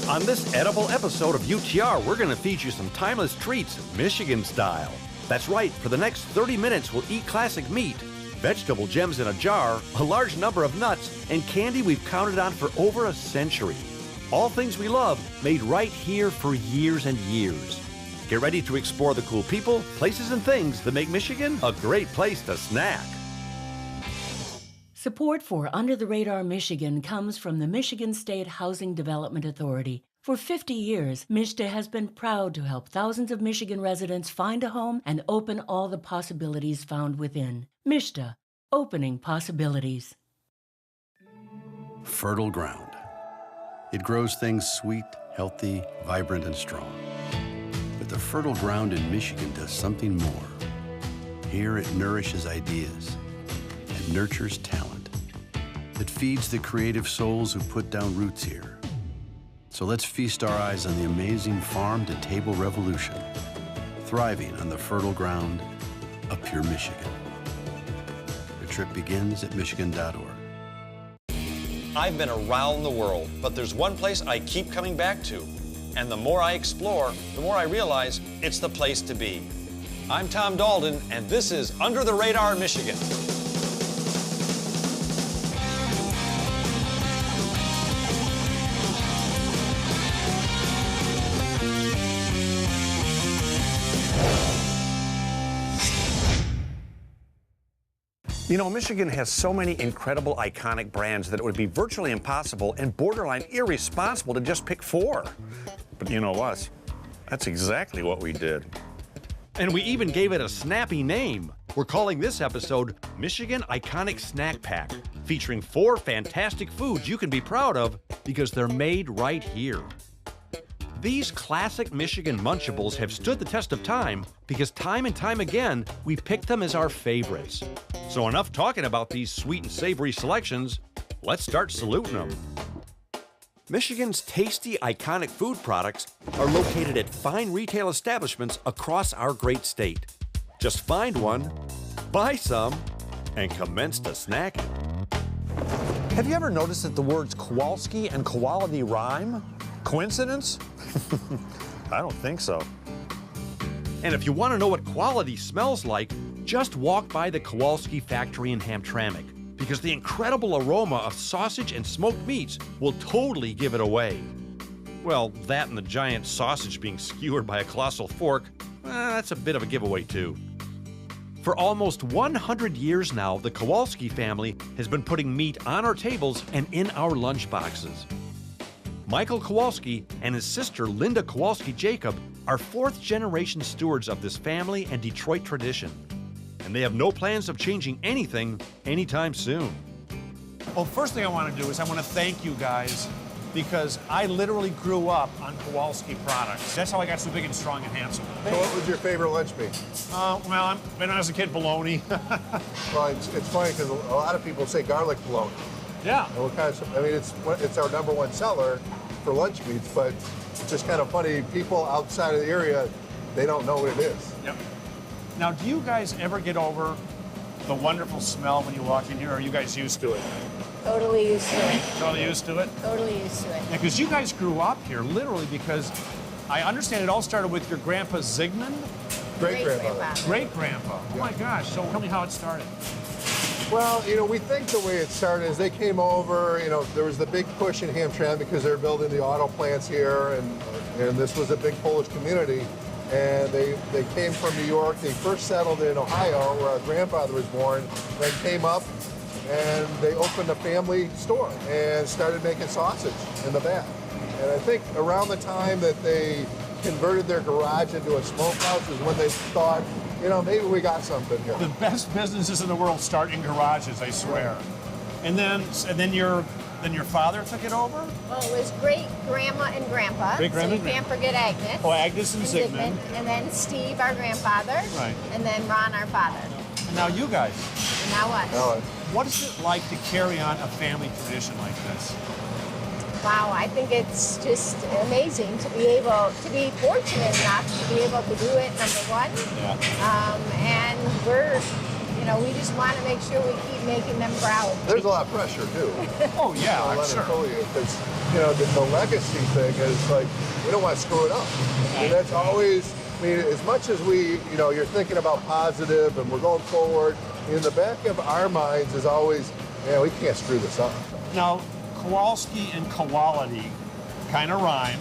On this edible episode of UTR, we're going to feed you some timeless treats, Michigan style. That's right, for the next 30 minutes, we'll eat classic meat, vegetable gems in a jar, a large number of nuts, and candy we've counted on for over a century. All things we love, made right here for years and years. Get ready to explore the cool people, places, and things that make Michigan a great place to snack. Support for Under the Radar Michigan comes from the Michigan State Housing Development Authority. For 50 years, MSHDA has been proud to help thousands of Michigan residents find a home and open all the possibilities found within. MSHDA, opening possibilities. Fertile ground. It grows things sweet, healthy, vibrant, and strong. But the fertile ground in Michigan does something more. Here it nourishes ideas and nurtures talent. It feeds the creative souls who put down roots here. So let's feast our eyes on the amazing farm-to-table revolution, thriving on the fertile ground of pure Michigan. The trip begins at michigan.org. I've been around the world, but there's one place I keep coming back to. And the more I explore, the more I realize it's the place to be. I'm Tom Dalton, and this is Under the Radar Michigan. You know, Michigan has so many incredible, iconic brands that it would be virtually impossible and borderline irresponsible to just pick 4. But you know what? That's exactly what we did. And we even gave it a snappy name. We're calling this episode Michigan Iconic Snack Pack, featuring 4 fantastic foods you can be proud of because they're made right here. These classic Michigan Munchables have stood the test of time because time and time again, we picked them as our favorites. So enough talking about these sweet and savory selections, let's start saluting them. Michigan's tasty, iconic food products are located at fine retail establishments across our great state. Just find one, buy some, and commence to snacking. Have you ever noticed that the words Kowalski and quality rhyme? Coincidence? I don't think so. And if you want to know what quality smells like, just walk by the Kowalski factory in Hamtramck, because the incredible aroma of sausage and smoked meats will totally give it away. Well, that and the giant sausage being skewered by a colossal fork, that's a bit of a giveaway too. For almost 100 years now, the Kowalski family has been putting meat on our tables and in our lunch boxes. Michael Kowalski and his sister Linda Kowalski-Jacob are 4th-generation stewards of this family and Detroit tradition. And they have no plans of changing anything anytime soon. Well, first thing I want to do is I want to thank you guys because I literally grew up on Kowalski products. That's how I got so big and strong and handsome. So what was your favorite lunch meat? When I was a kid, bologna. Well, it's funny because a lot of people say garlic bologna. Yeah. And it's our #1 seller for lunch meats, but it's just kind of funny. People outside of the area, they don't know what it is. Yep. Now, do you guys ever get over the wonderful smell when you walk in here, or are you guys used to it? Totally used to it. Totally used to it? Totally used to it. Yeah, because you guys grew up here, literally, because I understand it all started with your grandpa Zygmunt? Great-grandpa. Great-grandpa. Oh, my gosh. So tell me how it started. Well, we think the way it started is they came over, there was the big push in Hamtramck because they were building the auto plants here, and this was a big Polish community. And they came from New York. They first settled in Ohio, where our grandfather was born, then came up, and they opened a family store and started making sausage in the back. And I think around the time that they converted their garage into a smokehouse is when they thought, maybe we got something here. The best businesses in the world start in garages, I swear. And then your father took it over? Well, it was great-grandma and grandpa. Great-grandma so and you can't forget Agnes. Oh, Agnes and Zygmunt. And then Steve, our grandfather. Right. And then Ron, our father. And now you guys. And now us. Oh, What is it like to carry on a family tradition like this? Wow, I think it's just amazing to be fortunate enough to be able to do it, number one. Yeah. And we're, we just want to make sure we keep making them proud. There's a lot of pressure too. Oh yeah, I'm Let sure. it fool you, because the legacy thing is like we don't want to screw it up. I mean, that's always. I mean, as much as you're thinking about positive and we're going forward, in the back of our minds is always, we can't screw this up. Now, Kowalski and quality kind of rhyme,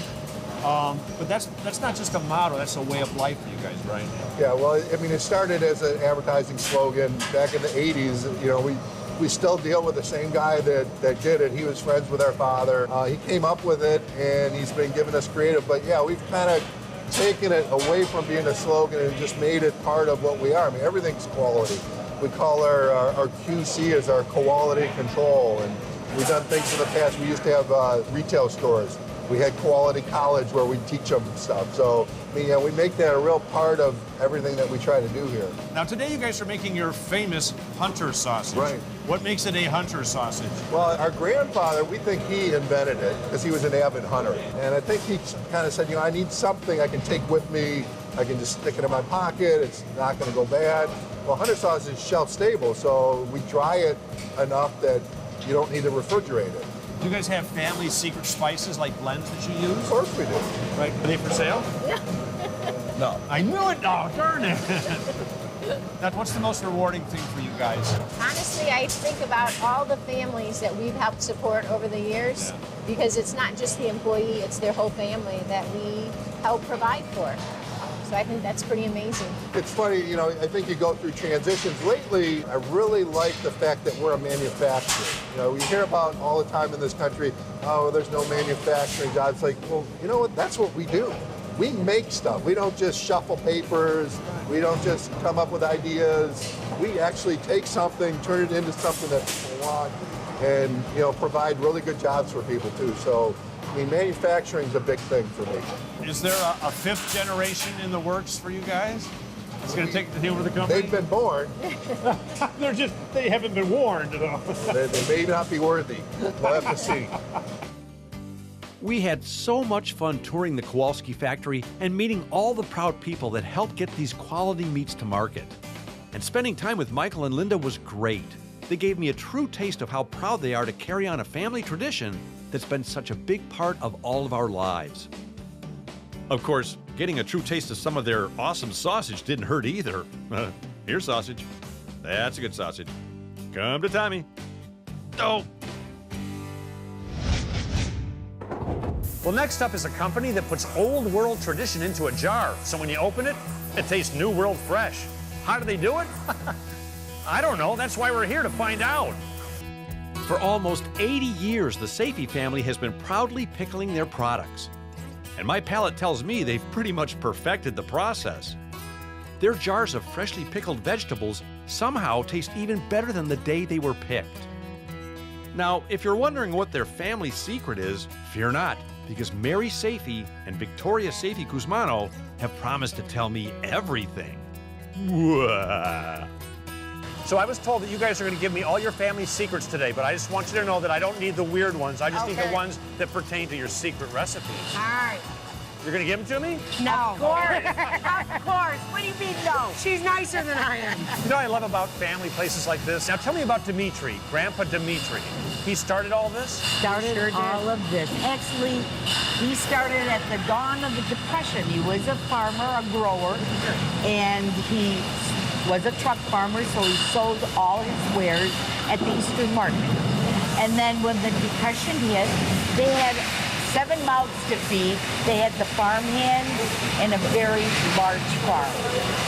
but that's not just a motto, that's a way of life for you guys, right? Yeah, well, I mean, it started as an advertising slogan back in the 80s. We still deal with the same guy that did it. He was friends with our father. He came up with it, and he's been giving us creative. But yeah, we've kind of taken it away from being a slogan and just made it part of what we are. I mean, everything's quality. We call our QC as our quality control, and we've done things in the past. We used to have retail stores. We had Quality College where we teach them stuff. So, I mean, we make that a real part of everything that we try to do here. Now, today you guys are making your famous hunter sausage. Right. What makes it a hunter sausage? Well, our grandfather, we think he invented it because he was an avid hunter. And I think he kind of said, I need something I can take with me. I can just stick it in my pocket. It's not going to go bad. Well, hunter sausage is shelf stable, so we dry it enough that you don't need to refrigerate it. Do you guys have family secret spices like blends that you use? Of course we do. Right. Are they for sale? No. I knew it. Oh, darn it. Now, what's the most rewarding thing for you guys? Honestly, I think about all the families that we've helped support over the years, because it's not just the employee, it's their whole family that we help provide for. So I think that's pretty amazing. It's funny, I think you go through transitions. Lately, I really like the fact that we're a manufacturer. We hear about all the time in this country, there's no manufacturing jobs. It's like, well, you know what? That's what we do. We make stuff. We don't just shuffle papers. We don't just come up with ideas. We actually take something, turn it into something that people want, and, provide really good jobs for people too. So, I mean, manufacturing is a big thing for me. Is there a fifth generation in the works for you guys? It's going to take over the company? They've been born. They haven't been warned, though. They may not be worthy. We'll have to see. We had so much fun touring the Kowalski factory and meeting all the proud people that helped get these quality meats to market. And spending time with Michael and Linda was great. They gave me a true taste of how proud they are to carry on a family tradition that's been such a big part of all of our lives. Of course, getting a true taste of some of their awesome sausage didn't hurt either. Here's sausage. That's a good sausage. Come to Tommy. Oh. Well, next up is a company that puts old world tradition into a jar. So when you open it, it tastes new world fresh. How do they do it? I don't know. That's why we're here to find out. For almost 80 years, the Safi family has been proudly pickling their products. And my palate tells me they've pretty much perfected the process. Their jars of freshly pickled vegetables somehow taste even better than the day they were picked. Now, if you're wondering what their family secret is, fear not, because Mary Safi and Victoria Safi Guzmano have promised to tell me everything. Wah. So I was told that you guys are going to give me all your family secrets today, but I just want you to know that I don't need the weird ones. I just need the ones that pertain to your secret recipes. All right. You're going to give them to me? No. Of course. Of course. What do you mean no? She's nicer than I am. You know what I love about family places like this? Now tell me about Dimitri, Grandpa Dimitri. He started all this? Started all of this. Actually, he started at the dawn of the Depression. He was a farmer, a grower, and he was a truck farmer, so he sold all his wares at the Eastern Market. And then when the Depression hit, they had 7 mouths to feed. They had the farmhand and a very large farm.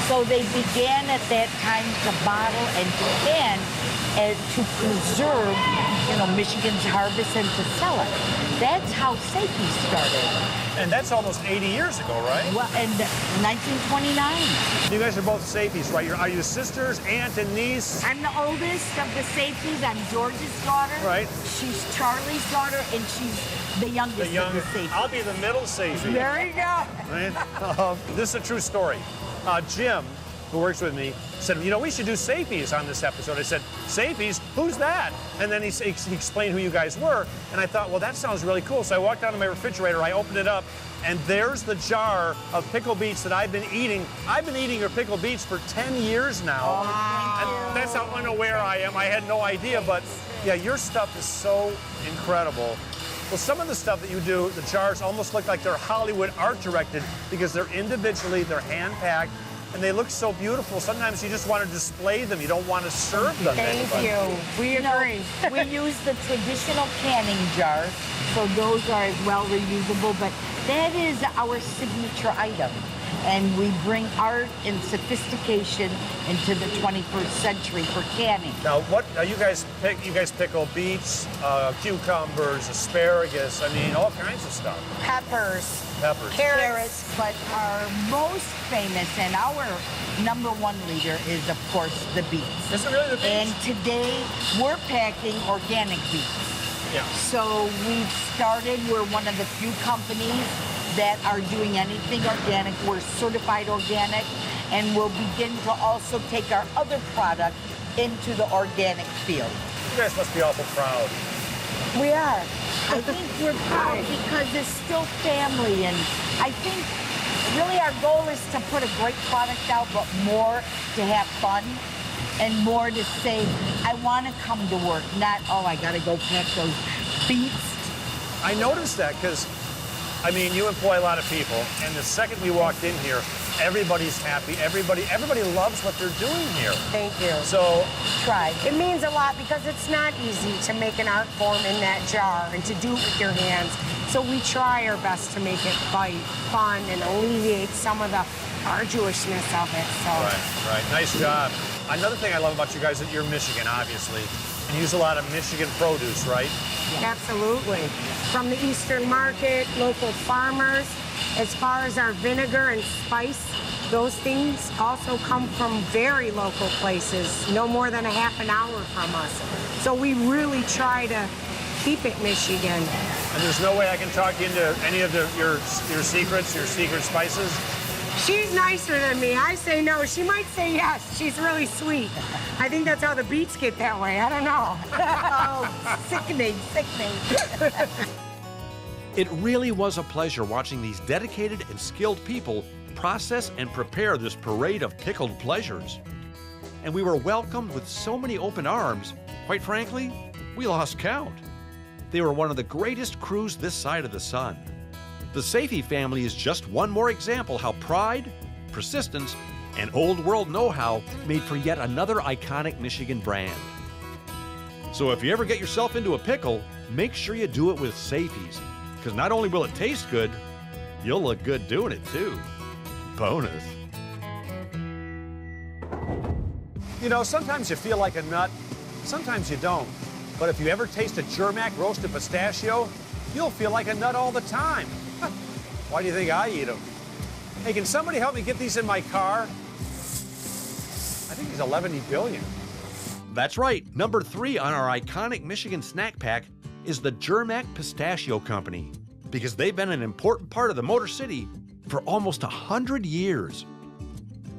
So they began at that time to bottle and to can and to preserve, Michigan's harvest and to sell it. That's how Safi started. And that's almost 80 years ago, right? Well, in 1929. You guys are both Safis, right? Are you sisters, aunt and niece? I'm the oldest of the Safis. I'm George's daughter. Right. She's Charlie's daughter, and she's the youngest of the Safis. I'll be the middle Safi. There you go. Right? This is a true story. Jim, who works with me, said, we should do Safis on this episode. I said, Safis? Who's that? And then he explained who you guys were, and I thought, well, that sounds really cool. So I walked down to my refrigerator, I opened it up, And there's the jar of pickled beets that I've been eating. I've been eating your pickled beets for 10 years now. And that's how unaware I am. I had no idea, but yeah, your stuff is so incredible. Well, some of the stuff that you do, the jars almost look like they're Hollywood art directed because they're individually, they're hand packed, and they look so beautiful. Sometimes you just want to display them. You don't want to serve them. Thank you. We agree. We use the traditional canning jars, so those are as well reusable, but that is our signature item. And we bring art and sophistication into the 21st century for canning. Now, what you guys pickle beets, cucumbers, asparagus, I mean, all kinds of stuff. Peppers. Peppers. Carrots. But our most famous and our #1 leader is, of course, the beets. Is it really the beets? And today, we're packing organic beets. Yeah. So we've started, we're one of the few companies that are doing anything organic. We're certified organic, and we'll begin to also take our other product into the organic field. You guys must be awful proud. We are. I think we're proud because it's still family, and I think really our goal is to put a great product out, but more to have fun and more to say, I want to come to work, not, oh, I got to go pack those beets. I noticed that because, I mean, you employ a lot of people, and the second we walked in here, everybody's happy. Everybody loves what they're doing here. Thank you. So, Try. It means a lot because it's not easy to make an art form in that jar and to do it with your hands. So we try our best to make it fun and alleviate some of the arduousness of it. So. right. Nice job. Another thing I love about you guys is that you're Michigan, obviously, and you use a lot of Michigan produce, right? Absolutely. From the Eastern market, local farmers, as far as our vinegar and spice, those things also come from very local places, no more than a half an hour from us. So we really try to keep it Michigan. And there's no way I can talk you into any of your secrets, your secret spices? She's nicer than me. I say no. She might say yes. She's really sweet. I think that's how the beets get that way. I don't know. Oh, sickening. It really was a pleasure watching these dedicated and skilled people process and prepare this parade of pickled pleasures. And we were welcomed with so many open arms, quite frankly, we lost count. They were one of the greatest crews this side of the sun. The Safety family is just one more example how pride, persistence, and old world know-how made for yet another iconic Michigan brand. So if you ever get yourself into a pickle, make sure you do it with Safety's, because not only will it taste good, you'll look good doing it too. Bonus. You know, sometimes you feel like a nut, sometimes you don't. But if you ever taste a Germac roasted pistachio, you'll feel like a nut all the time. Why do you think I eat them? Hey, can somebody help me get these in my car? I think he's 11 billion. That's right. Number 3 on our iconic Michigan snack pack is the Germac Pistachio Company, because they've been an important part of the Motor City for almost 100 years.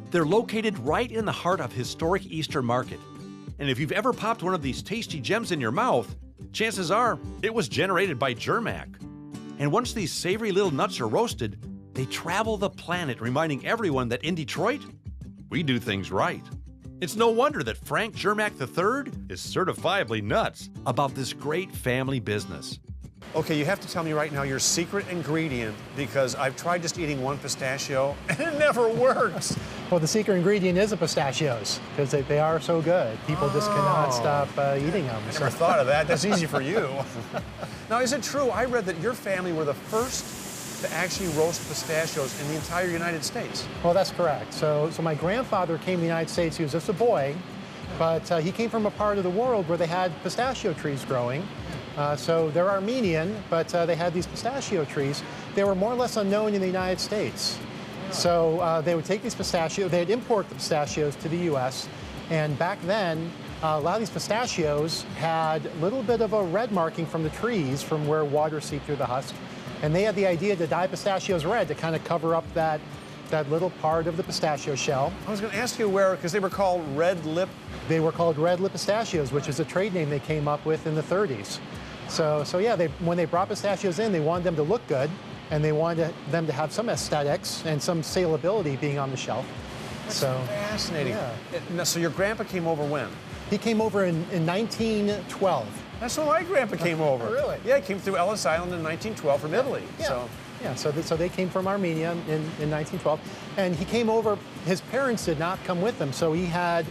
They're located right in the heart of historic Eastern Market. And if you've ever popped one of these tasty gems in your mouth, chances are it was generated by Germac. And once these savory little nuts are roasted, they travel the planet, reminding everyone that in Detroit, we do things right. It's no wonder that Frank Germac III is certifiably nuts about this great family business. Okay, you have to tell me right now your secret ingredient, because I've tried just eating one pistachio and it never works. Well, the secret ingredient is the pistachios, because they are so good. People just cannot stop eating them. I never thought of that. That's easy for you. Now, is it true? I read that your family were the first to actually roast pistachios in the entire United States. Well, that's correct. So my grandfather came to the United States. He was just a boy, but he came from a part of the world where they had pistachio trees growing. So they're Armenian, but they had these pistachio trees. They were more or less unknown in the United States. So they would take these pistachios, they'd import the pistachios to the U.S., and back then, a lot of these pistachios had a little bit of a red marking from the trees from where water seeped through the husk. And they had the idea to dye pistachios red to kind of cover up that little part of the pistachio shell. I was going to ask you where, because they were called red lip. They were called red lip pistachios, which is a trade name they came up with in the 30s. So yeah, when they brought pistachios in, they wanted them to look good, and they wanted them to have some aesthetics and some salability being on the shelf. That's so fascinating. Yeah. So your grandpa came over when? He came over in 1912. That's when my grandpa came over. Really? Yeah, he came through Ellis Island in 1912 from Italy. Yeah. So they came from Armenia in 1912, and he came over. His parents did not come with him, so he had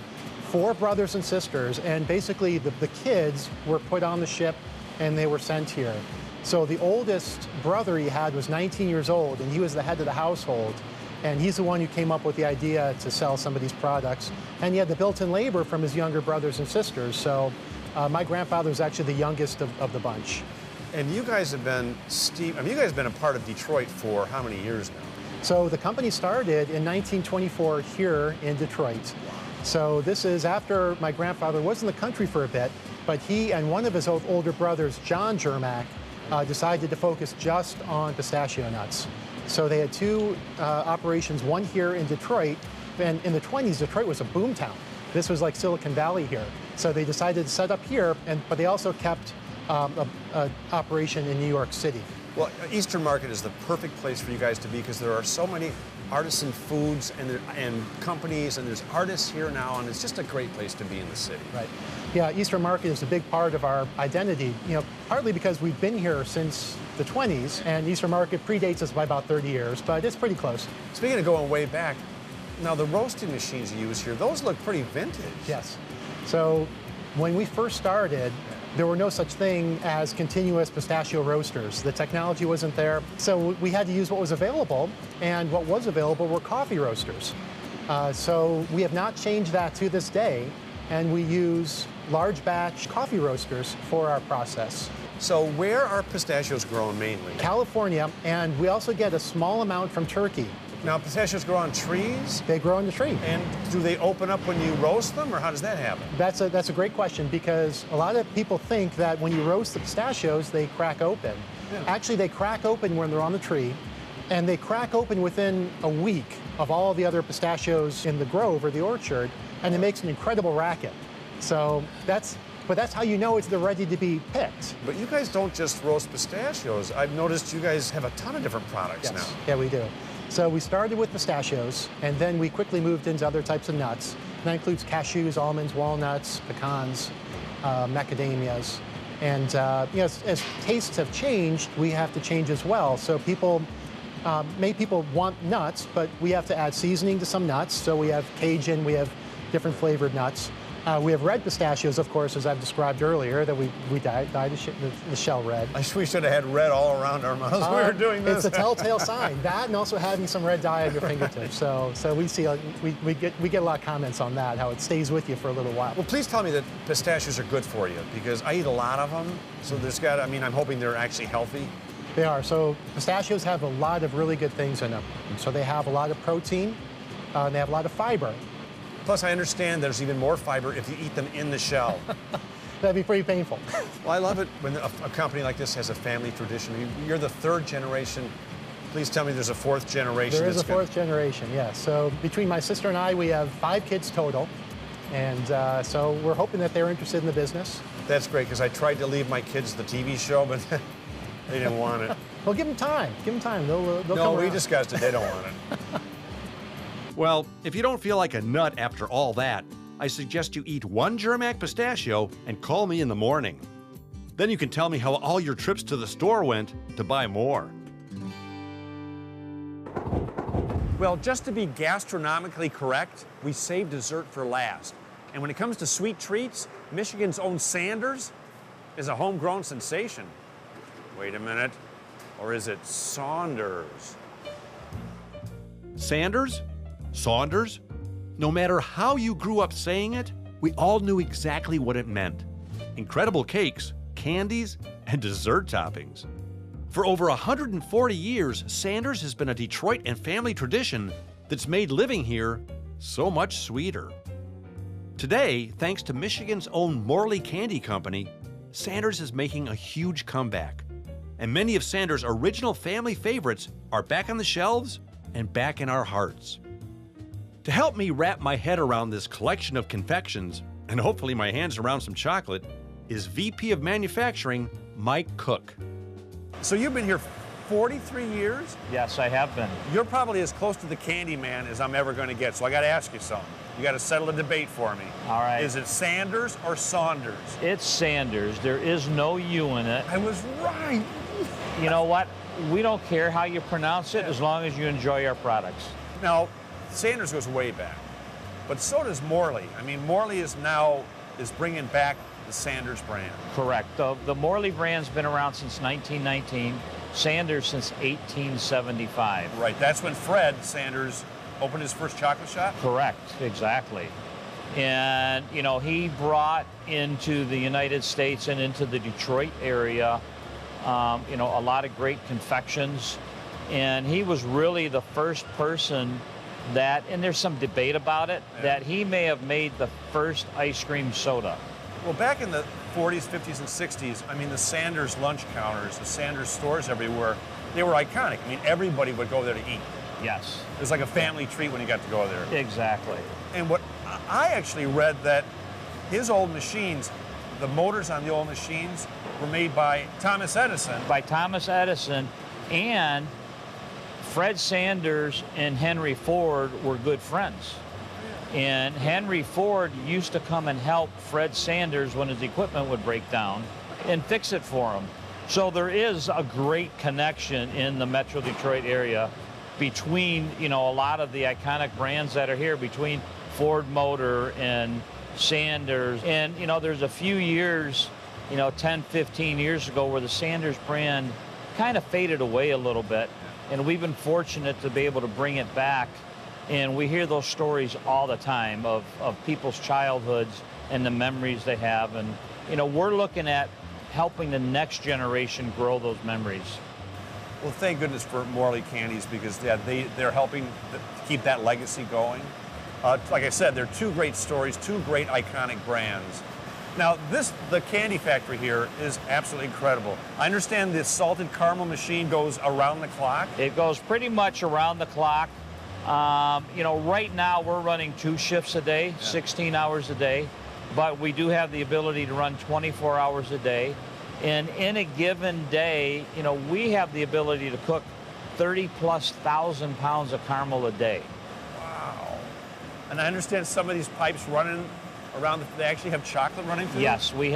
4 brothers and sisters, and basically the kids were put on the ship and they were sent here. So the oldest brother he had was 19 years old, and he was the head of the household, and he's the one who came up with the idea to sell some of these products. And he had the built-in labor from his younger brothers and sisters, so my grandfather was actually the youngest of the bunch. And you guys have been, Steve, I mean, you guys have been a part of Detroit for how many years now? So the company started in 1924 here in Detroit. So this is after my grandfather was in the country for a bit, but he and one of his older brothers, John Jermack, decided to focus just on pistachio nuts. So they had 2 operations, one here in Detroit, and in the 20s, Detroit was a boom town. This was like Silicon Valley here. So they decided to set up here, but they also kept an operation in New York City. Well, Eastern Market is the perfect place for you guys to be because there are so many artisan foods and companies, and there's artists here now, and it's just a great place to be in the city. Right. Yeah, Eastern Market is a big part of our identity, partly because we've been here since the 20s, and Eastern Market predates us by about 30 years, but it's pretty close. Speaking of going way back, now the roasting machines you use here, those look pretty vintage. Yes. So when we first started, there were no such thing as continuous pistachio roasters. The technology wasn't there, so we had to use what was available, and what was available were coffee roasters. So we have not changed that to this day, and we use large batch coffee roasters for our process. So where are pistachios grown mainly? California, and we also get a small amount from Turkey. Now, pistachios grow on trees? They grow on the tree. And do they open up when you roast them, or how does that happen? That's a great question, because a lot of people think that when you roast the pistachios, they crack open. Yeah. Actually, they crack open when they're on the tree, and they crack open within a week of all the other pistachios in the grove or the orchard, and it makes an incredible racket. So that's how you know they're ready to be picked. But you guys don't just roast pistachios. I've noticed you guys have a ton of different products now. Yeah, we do. So we started with pistachios, and then we quickly moved into other types of nuts. And that includes cashews, almonds, walnuts, pecans, macadamias. And as tastes have changed, we have to change as well. So many people want nuts, but we have to add seasoning to some nuts. So we have Cajun, we have different flavored nuts. We have red pistachios, of course, as I've described earlier, that we dyed the shell red. I wish we should have had red all around our mouths when we were doing this. It's a telltale sign. That, and also having some red dye at your fingertips. So we get a lot of comments on that, how it stays with you for a little while. Well, please tell me that pistachios are good for you, because I eat a lot of them. So I'm hoping they're actually healthy. They are. So pistachios have a lot of really good things in them. So they have a lot of protein, and they have a lot of fiber. Plus, I understand there's even more fiber if you eat them in the shell. That'd be pretty painful. Well, I love it when a company like this has a family tradition. You're the 3rd generation. Please tell me there's a 4th generation. There is a 4th generation, yes. So between my sister and I, we have 5 kids total. And so we're hoping that they're interested in the business. That's great, because I tried to leave my kids the TV show, but they didn't want it. Well, give them time. Give them time. They'll come No, we around. discussed it. They don't want it. Well, if you don't feel like a nut after all that, I suggest you eat 1 Jermack pistachio and call me in the morning. Then you can tell me how all your trips to the store went to buy more. Well, just to be gastronomically correct, we save dessert for last. And when it comes to sweet treats, Michigan's own Sanders is a homegrown sensation. Wait a minute. Or is it Saunders? Sanders? Saunders? No matter how you grew up saying it, we all knew exactly what it meant. Incredible cakes, candies, and dessert toppings. For over 140 years, Sanders has been a Detroit and family tradition that's made living here so much sweeter. Today, thanks to Michigan's own Morley Candy Company, Sanders is making a huge comeback. And many of Sanders' original family favorites are back on the shelves and back in our hearts. To help me wrap my head around this collection of confections, and hopefully my hands around some chocolate, is VP of Manufacturing, Mike Cook. So you've been here 43 years? Yes, I have been. You're probably as close to the candy man as I'm ever going to get, so I got to ask you something. You got to settle a debate for me. All right. Is it Sanders or Saunders? It's Sanders. There is no U in it. I was right. You know what? We don't care how you pronounce it as long as you enjoy our products. Now, Sanders goes way back, but so does Morley. I mean, Morley is bringing back the Sanders brand. Correct. The Morley brand's been around since 1919, Sanders since 1875. Right, that's when Fred Sanders opened his first chocolate shop? Correct, exactly. And, you know, he brought into the United States and into the Detroit area, you know, a lot of great confections. And he was really the first person that, and there's some debate about it, that he may have made the first ice cream soda. Well, back in the 40s, 50s, and 60s, I mean, the Sanders lunch counters, the Sanders stores everywhere, they were iconic. I mean, everybody would go there to eat. Yes. It was like a family treat when you got to go there. Exactly. And what I actually read that his old machines, the motors on the old machines, were made by Thomas Edison. By Thomas Edison, and Fred Sanders and Henry Ford were good friends. And Henry Ford used to come and help Fred Sanders when his equipment would break down and fix it for him. So there is a great connection in the Metro Detroit area between, you know, a lot of the iconic brands that are here, between Ford Motor and Sanders. And, you know, there's a few years, you know, 10, 15 years ago where the Sanders brand kind of faded away a little bit. And we've been fortunate to be able to bring it back. And we hear those stories all the time of people's childhoods and the memories they have. And, you know, we're looking at helping the next generation grow those memories. Well, thank goodness for Morley Candies, because they're helping to keep that legacy going. Like I said, they're two great stories, two great iconic brands. Now, the candy factory here is absolutely incredible. I understand the salted caramel machine goes around the clock. It goes pretty much around the clock. You know, right now we're running 2 shifts a day, 16 hours a day, but we do have the ability to run 24 hours a day. And in a given day, you know, we have the ability to cook 30,000+ pounds of caramel a day. Wow. And I understand some of these pipes running around, they actually have chocolate running through them? Yes, we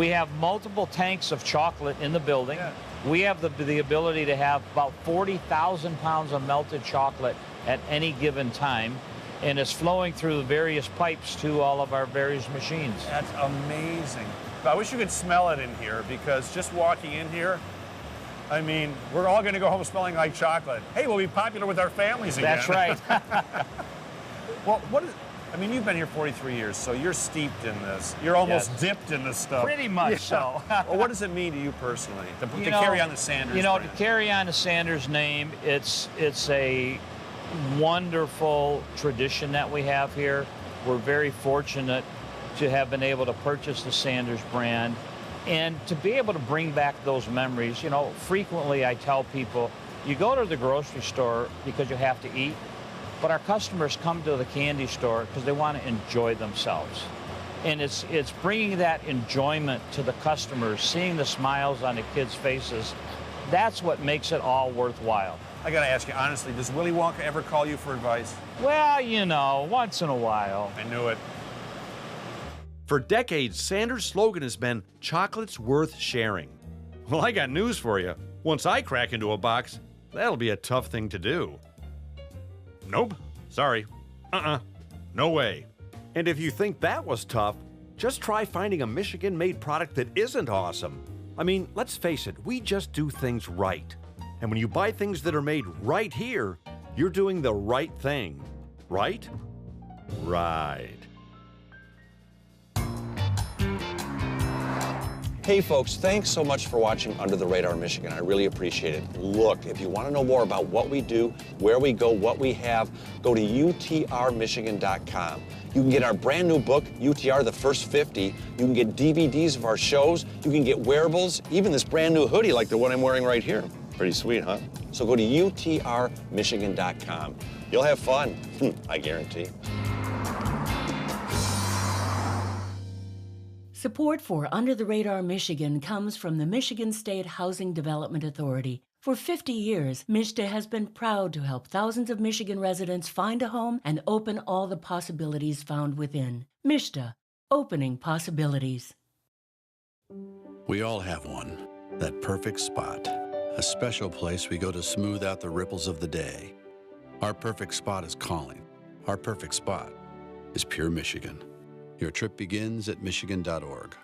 have multiple tanks of chocolate in the building. Yeah. We have the ability to have about 40,000 pounds of melted chocolate at any given time, and it's flowing through the various pipes to all of our various machines. That's amazing. I wish you could smell it in here, because just walking in here, I mean, we're all going to go home smelling like chocolate. Hey, we'll be popular with our families again. That's right. Well, I mean, you've been here 43 years, so you're steeped in this. You're almost dipped in this stuff. Pretty much so. Well, what does it mean to you personally to carry on the Sanders brand? To carry on the Sanders name, it's a wonderful tradition that we have here. We're very fortunate to have been able to purchase the Sanders brand and to be able to bring back those memories. You know, frequently I tell people, you go to the grocery store because you have to eat, but our customers come to the candy store because they want to enjoy themselves. And it's bringing that enjoyment to the customers, seeing the smiles on the kids' faces. That's what makes it all worthwhile. I got to ask you, honestly, does Willy Wonka ever call you for advice? Well, you know, once in a while. I knew it. For decades, Sanders' slogan has been, "Chocolate's worth sharing." Well, I got news for you. Once I crack into a box, that'll be a tough thing to do. Nope. Sorry. No way. And if you think that was tough, just try finding a Michigan-made product that isn't awesome. I mean, let's face it, we just do things right. And when you buy things that are made right here, you're doing the right thing. Right? Right. Hey folks, thanks so much for watching Under the Radar Michigan. I really appreciate it. Look, if you want to know more about what we do, where we go, what we have, go to utrmichigan.com. You can get our brand new book, UTR, The First 50. You can get DVDs of our shows. You can get wearables, even this brand new hoodie like the one I'm wearing right here. Pretty sweet, huh? So go to utrmichigan.com. You'll have fun, I guarantee. Support for Under the Radar Michigan comes from the Michigan State Housing Development Authority. For 50 years, Mishta has been proud to help thousands of Michigan residents find a home and open all the possibilities found within. Mishta, opening possibilities. We all have one, that perfect spot, a special place we go to smooth out the ripples of the day. Our perfect spot is calling. Our perfect spot is Pure Michigan. Your trip begins at Michigan.org.